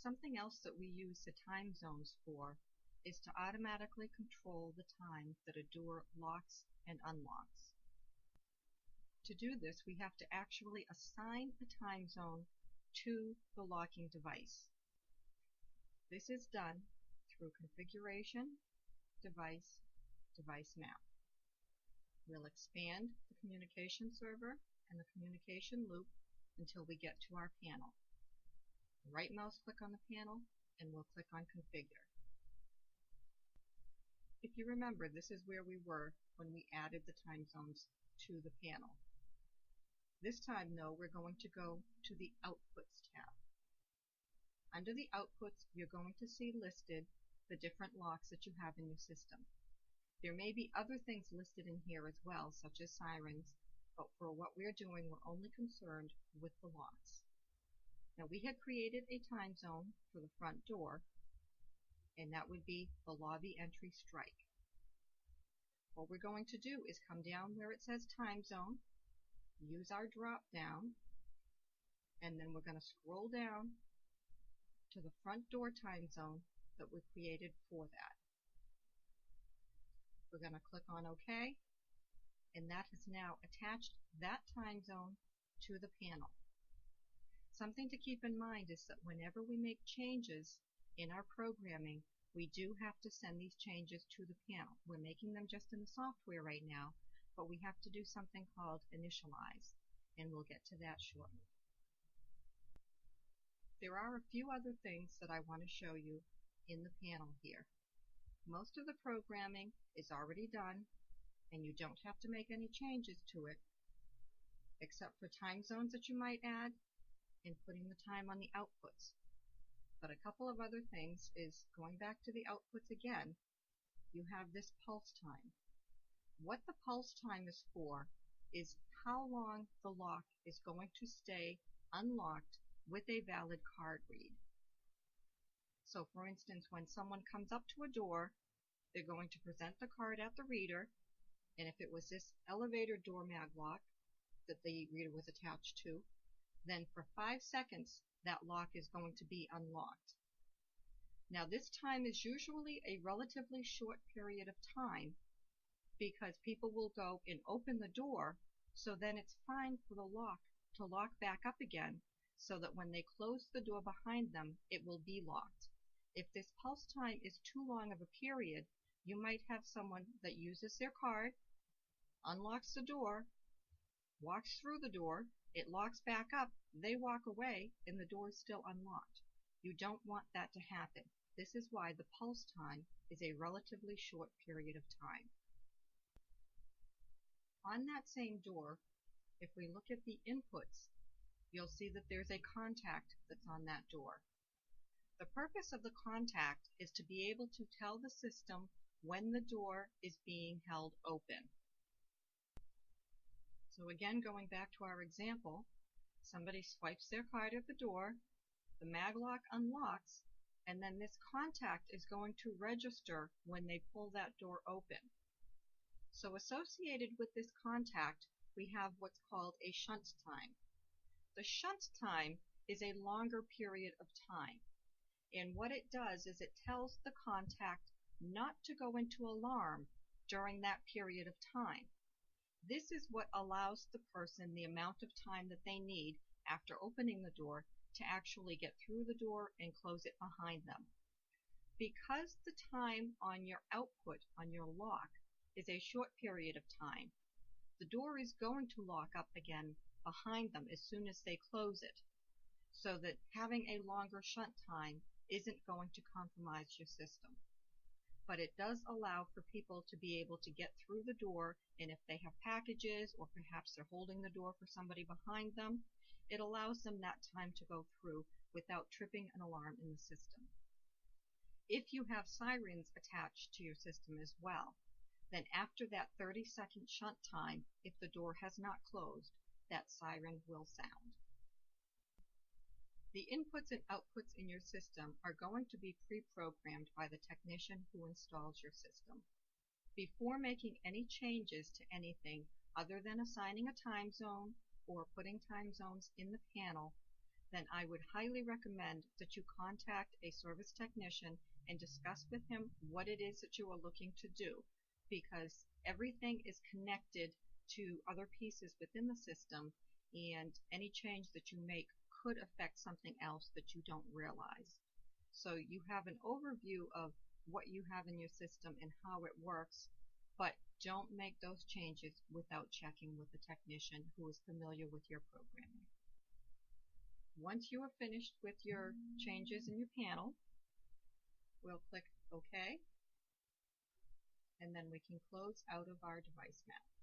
Something else that we use the time zones for is to automatically control the time that a door locks and unlocks. To do this, we have to actually assign a time zone to the locking device. This is done through Configuration, Device, Device Map. We'll expand the communication server and the communication loop until we get to our panel. Right mouse click on the panel and we'll click on Configure. If you remember, this is where we were when we added the time zones to the panel. This time though, we're going to go to the Outputs tab. Under the Outputs, you're going to see listed the different locks that you have in your system. There may be other things listed in here as well, such as sirens, but for what we're doing, we're only concerned with the locks. Now, we had created a time zone for the front door, and that would be the lobby entry strike. What we're going to do is come down where it says time zone, use our drop down, and then we're going to scroll down to the front door time zone that we created for that. We're going to click on OK, and that has now attached that time zone to the panel. Something to keep in mind is that whenever we make changes in our programming, we do have to send these changes to the panel. We're making them just in the software right now, but we have to do something called initialize, and we'll get to that shortly. There are a few other things that I want to show you in the panel here. Most of the programming is already done, and you don't have to make any changes to it, except for time zones that you might add and putting the time on the outputs. But a couple of other things is going back to the outputs again, you have this pulse time. What the pulse time is for is how long the lock is going to stay unlocked with a valid card read. So for instance, when someone comes up to a door, they're going to present the card at the reader, and if it was this elevator door mag lock that the reader was attached to, then for 5 seconds that lock is going to be unlocked. Now this time is usually a relatively short period of time because people will go and open the door, so then it's fine for the lock to lock back up again so that when they close the door behind them, it will be locked. If this pulse time is too long of a period, you might have someone that uses their card, unlocks the door, walks through the door, it locks back up, they walk away, and the door is still unlocked. You don't want that to happen. This is why the pulse time is a relatively short period of time. On that same door, if we look at the inputs, you'll see that there's a contact that's on that door. The purpose of the contact is to be able to tell the system when the door is being held open. So again, going back to our example, somebody swipes their card at the door, the mag lock unlocks, and then this contact is going to register when they pull that door open. So associated with this contact, we have what's called a shunt time. The shunt time is a longer period of time, and what it does is it tells the contact not to go into alarm during that period of time. This is what allows the person the amount of time that they need after opening the door to actually get through the door and close it behind them. Because the time on your output, on your lock, is a short period of time, the door is going to lock up again behind them as soon as they close it, so that having a longer shunt time isn't going to compromise your system. But it does allow for people to be able to get through the door, and if they have packages or perhaps they're holding the door for somebody behind them, it allows them that time to go through without tripping an alarm in the system. If you have sirens attached to your system as well, then after that 30-second shunt time, if the door has not closed, that siren will sound. The inputs and outputs in your system are going to be pre-programmed by the technician who installs your system. Before making any changes to anything other than assigning a time zone or putting time zones in the panel, then I would highly recommend that you contact a service technician and discuss with him what it is that you are looking to do, because everything is connected to other pieces within the system, and any change that you make could affect something else that you don't realize. So you have an overview of what you have in your system and how it works, but don't make those changes without checking with the technician who is familiar with your programming. Once you are finished with your changes in your panel, we'll click OK, and then we can close out of our device map.